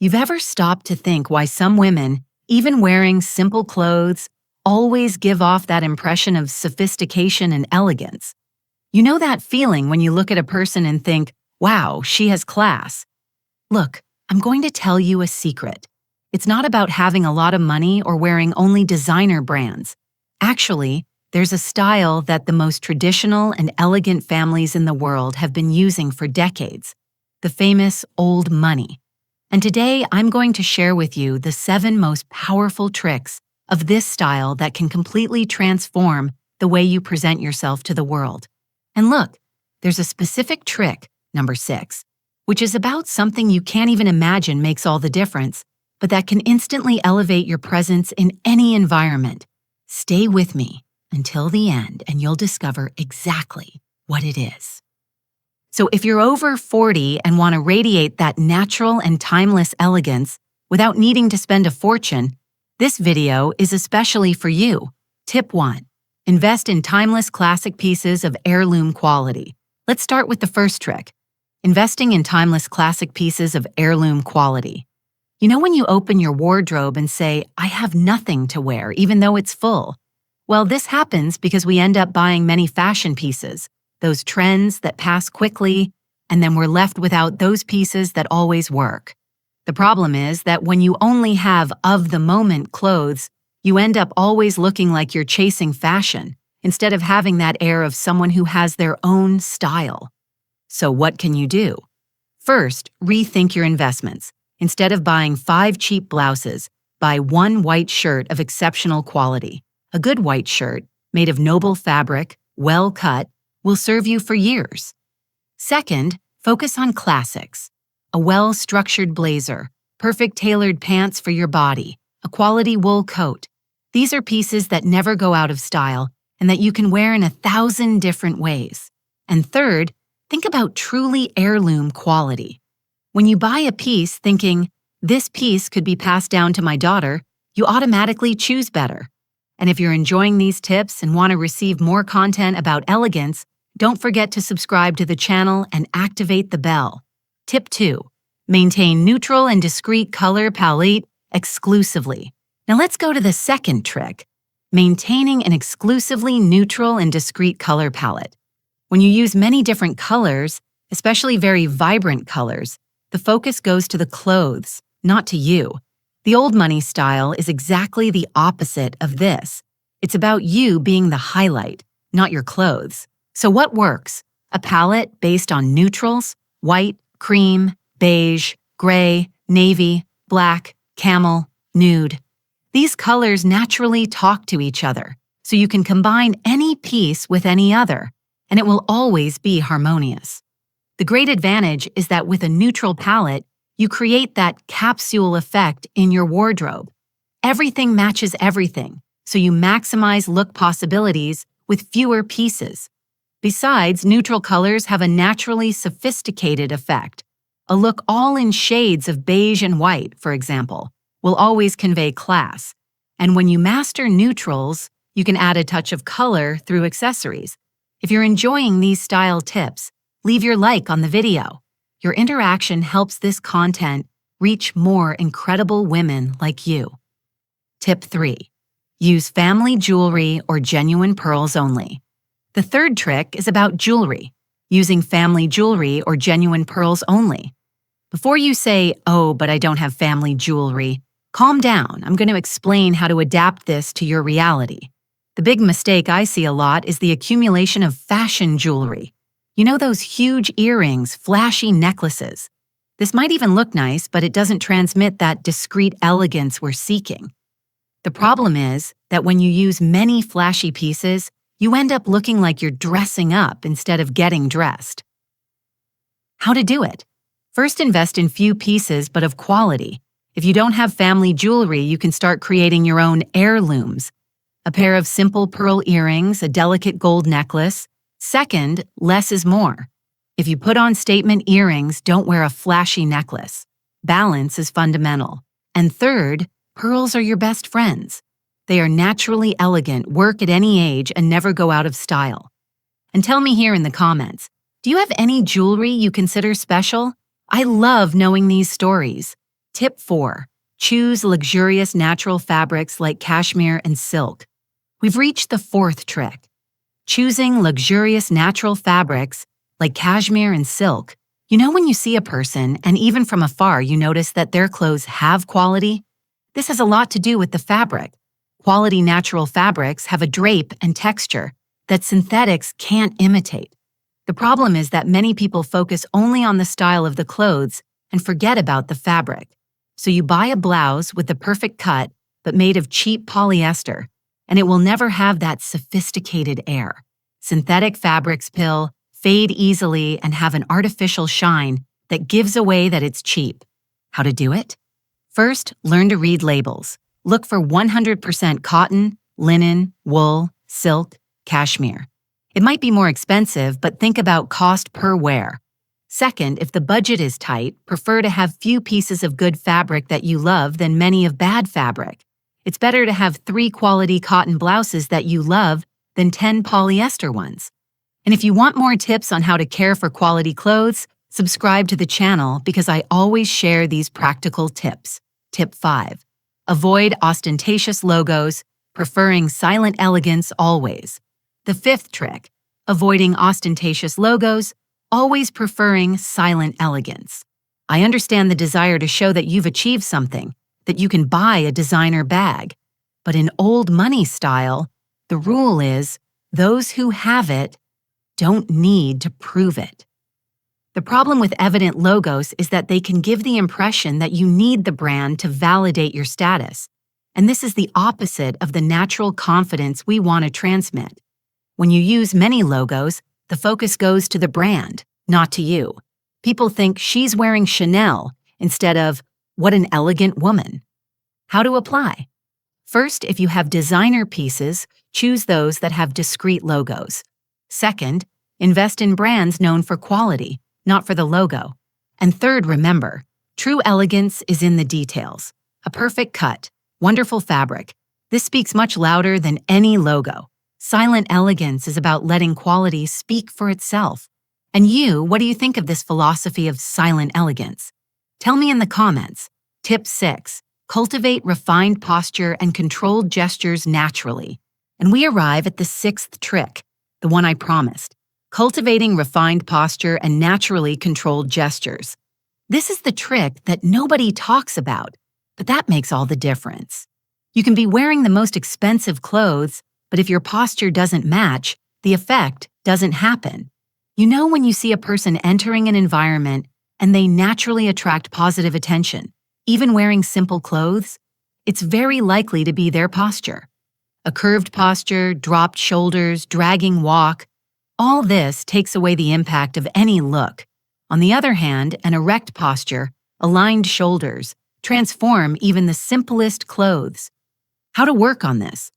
You've ever stopped to think why some women, even wearing simple clothes, always give off that impression of sophistication and elegance? You know that feeling when you look at a person and think, wow, she has class. Look, I'm going to tell you a secret. It's not about having a lot of money or wearing only designer brands. Actually, there's a style that the most traditional and elegant families in the world have been using for decades, the famous old money. And today, I'm going to share with you the 7 most powerful tricks of this style that can completely transform the way you present yourself to the world. And look, there's a specific trick, number 6, which is about something you can't even imagine makes all the difference, but that can instantly elevate your presence in any environment. Stay with me until the end, and you'll discover exactly what it is. So if you're over 40 and want to radiate that natural and timeless elegance without needing to spend a fortune, this video is especially for you. Tip 1. Invest in timeless classic pieces of heirloom quality. Let's start with the first trick. Investing in timeless classic pieces of heirloom quality. You know when you open your wardrobe and say, I have nothing to wear, even though it's full? Well, this happens because we end up buying many fashion pieces, those trends that pass quickly, and then we're left without those pieces that always work. The problem is that when you only have of-the-moment clothes, you end up always looking like you're chasing fashion, instead of having that air of someone who has their own style. So what can you do? First, rethink your investments. Instead of buying 5 cheap blouses, buy 1 white shirt of exceptional quality. A good white shirt, made of noble fabric, well cut, will serve you for years. Second, focus on classics. A well-structured blazer, perfect tailored pants for your body, a quality wool coat. These are pieces that never go out of style and that you can wear in 1,000 different ways. And third, think about truly heirloom quality. When you buy a piece thinking, this piece could be passed down to my daughter, you automatically choose better. And if you're enjoying these tips and want to receive more content about elegance, don't forget to subscribe to the channel and activate the bell. Tip 2. Maintain neutral and discreet color palette exclusively. Now let's go to the second trick, maintaining an exclusively neutral and discreet color palette. When you use many different colors, especially very vibrant colors, the focus goes to the clothes, not to you. The old money style is exactly the opposite of this. It's about you being the highlight, not your clothes. So what works? A palette based on neutrals, white, cream, beige, gray, navy, black, camel, nude. These colors naturally talk to each other, so you can combine any piece with any other, and it will always be harmonious. The great advantage is that with a neutral palette, you create that capsule effect in your wardrobe. Everything matches everything, so you maximize look possibilities with fewer pieces. Besides, neutral colors have a naturally sophisticated effect. A look all in shades of beige and white, for example, will always convey class. And when you master neutrals, you can add a touch of color through accessories. If you're enjoying these style tips, leave your like on the video. Your interaction helps this content reach more incredible women like you. Tip 3. Use family jewelry or genuine pearls only. The third trick is about jewelry, using family jewelry or genuine pearls only. Before you say, oh, but I don't have family jewelry, calm down. I'm going to explain how to adapt this to your reality. The big mistake I see a lot is the accumulation of fashion jewelry. You know those huge earrings, flashy necklaces. This might even look nice, but it doesn't transmit that discreet elegance we're seeking. The problem is that when you use many flashy pieces, you end up looking like you're dressing up instead of getting dressed. How to do it? First, invest in few pieces but of quality. If you don't have family jewelry, you can start creating your own heirlooms. A pair of simple pearl earrings, a delicate gold necklace. Second, less is more. If you put on statement earrings, don't wear a flashy necklace. Balance is fundamental. And third, pearls are your best friends. They are naturally elegant, work at any age, and never go out of style. And tell me here in the comments, do you have any jewelry you consider special? I love knowing these stories. Tip 4. Choose luxurious natural fabrics like cashmere and silk. We've reached the fourth trick. Choosing luxurious natural fabrics like cashmere and silk. You know when you see a person, and even from afar you notice that their clothes have quality? This has a lot to do with the fabric. Quality natural fabrics have a drape and texture that synthetics can't imitate. The problem is that many people focus only on the style of the clothes and forget about the fabric. So you buy a blouse with the perfect cut, but made of cheap polyester, and it will never have that sophisticated air. Synthetic fabrics fade easily and have an artificial shine that gives away that it's cheap. How to do it? First, learn to read labels. Look for 100% cotton, linen, wool, silk, cashmere. It might be more expensive, but think about cost per wear. Second, if the budget is tight, prefer to have few pieces of good fabric that you love than many of bad fabric. It's better to have 3 quality cotton blouses that you love than 10 polyester ones. And if you want more tips on how to care for quality clothes, subscribe to the channel because I always share these practical tips. Tip 5. Avoid ostentatious logos, preferring silent elegance always. The fifth trick. Avoiding ostentatious logos, always preferring silent elegance. I understand the desire to show that you've achieved something, that you can buy a designer bag. But in old money style, the rule is those who have it don't need to prove it. The problem with evident logos is that they can give the impression that you need the brand to validate your status. And this is the opposite of the natural confidence we want to transmit. When you use many logos, the focus goes to the brand, not to you. People think she's wearing Chanel instead of, what an elegant woman. How to apply? First, if you have designer pieces, choose those that have discreet logos. Second, invest in brands known for quality, not for the logo. And third, remember, true elegance is in the details. A perfect cut, wonderful fabric. This speaks much louder than any logo. Silent elegance is about letting quality speak for itself. And you, what do you think of this philosophy of silent elegance? Tell me in the comments. Tip 6. Cultivate refined posture and controlled gestures naturally. And we arrive at the sixth trick, the one I promised. Cultivating refined posture and naturally controlled gestures. This is the trick that nobody talks about, but that makes all the difference. You can be wearing the most expensive clothes, but if your posture doesn't match, the effect doesn't happen. You know when you see a person entering an environment and they naturally attract positive attention, even wearing simple clothes? It's very likely to be their posture. A curved posture, dropped shoulders, dragging walk, all this takes away the impact of any look. On the other hand, an erect posture, aligned shoulders, transform even the simplest clothes. How to work on this?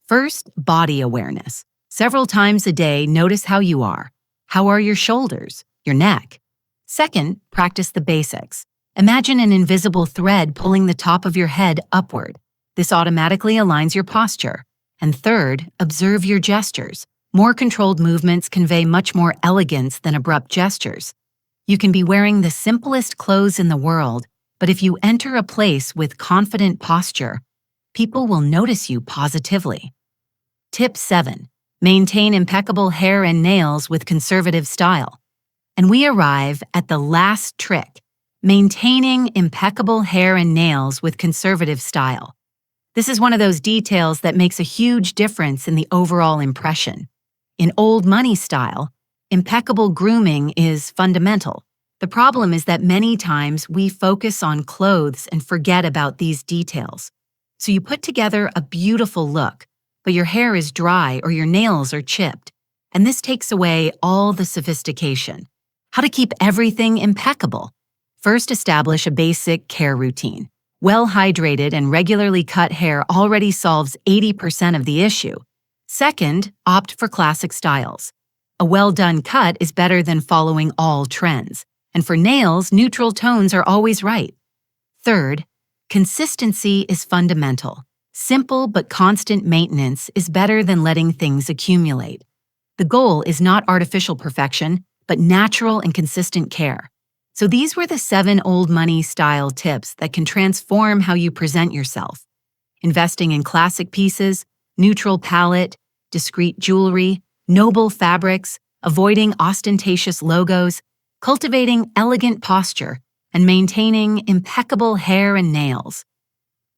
First, body awareness. Several times a day, notice how you are. How are your shoulders, your neck? Second, practice the basics. Imagine an invisible thread pulling the top of your head upward. This automatically aligns your posture. And third, observe your gestures. More controlled movements convey much more elegance than abrupt gestures. You can be wearing the simplest clothes in the world, but if you enter a place with confident posture, people will notice you positively. Tip 7. Maintain impeccable hair and nails with conservative style. And we arrive at the last trick, maintaining impeccable hair and nails with conservative style. This is one of those details that makes a huge difference in the overall impression. In old money style, impeccable grooming is fundamental. The problem is that many times we focus on clothes and forget about these details. So you put together a beautiful look, but your hair is dry or your nails are chipped, and this takes away all the sophistication. How to keep everything impeccable? First, establish a basic care routine. Well-hydrated and regularly cut hair already solves 80% of the issue. Second, opt for classic styles. A well-done cut is better than following all trends. And for nails, neutral tones are always right. Third, consistency is fundamental. Simple but constant maintenance is better than letting things accumulate. The goal is not artificial perfection, but natural and consistent care. So these were the 7 old money style tips that can transform how you present yourself. Investing in classic pieces, neutral palette, discreet jewelry, noble fabrics, avoiding ostentatious logos, cultivating elegant posture, and maintaining impeccable hair and nails.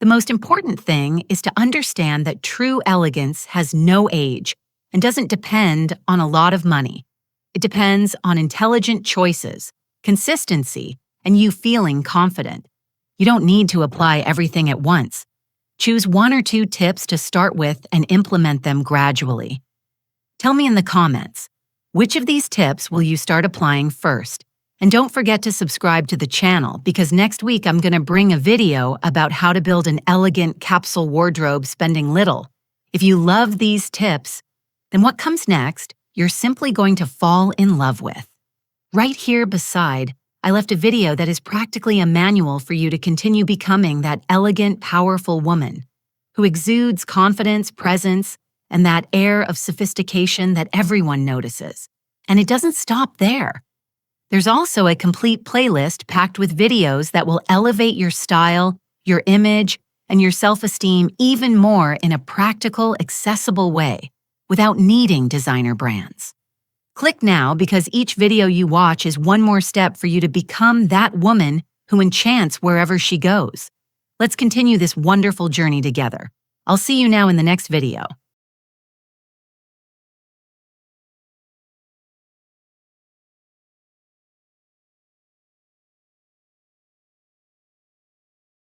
The most important thing is to understand that true elegance has no age and doesn't depend on a lot of money. It depends on intelligent choices, consistency, and you feeling confident. You don't need to apply everything at once. Choose 1 or 2 tips to start with and implement them gradually. Tell me in the comments, which of these tips will you start applying first? And don't forget to subscribe to the channel because next week I'm going to bring a video about how to build an elegant capsule wardrobe spending little. If you love these tips, then what comes next, you're simply going to fall in love with. Right here beside, I left a video that is practically a manual for you to continue becoming that elegant, powerful woman who exudes confidence, presence, and that air of sophistication that everyone notices. And it doesn't stop there. There's also a complete playlist packed with videos that will elevate your style, your image, and your self-esteem even more in a practical, accessible way without needing designer brands. Click now because each video you watch is one more step for you to become that woman who enchants wherever she goes. Let's continue this wonderful journey together. I'll see you now in the next video.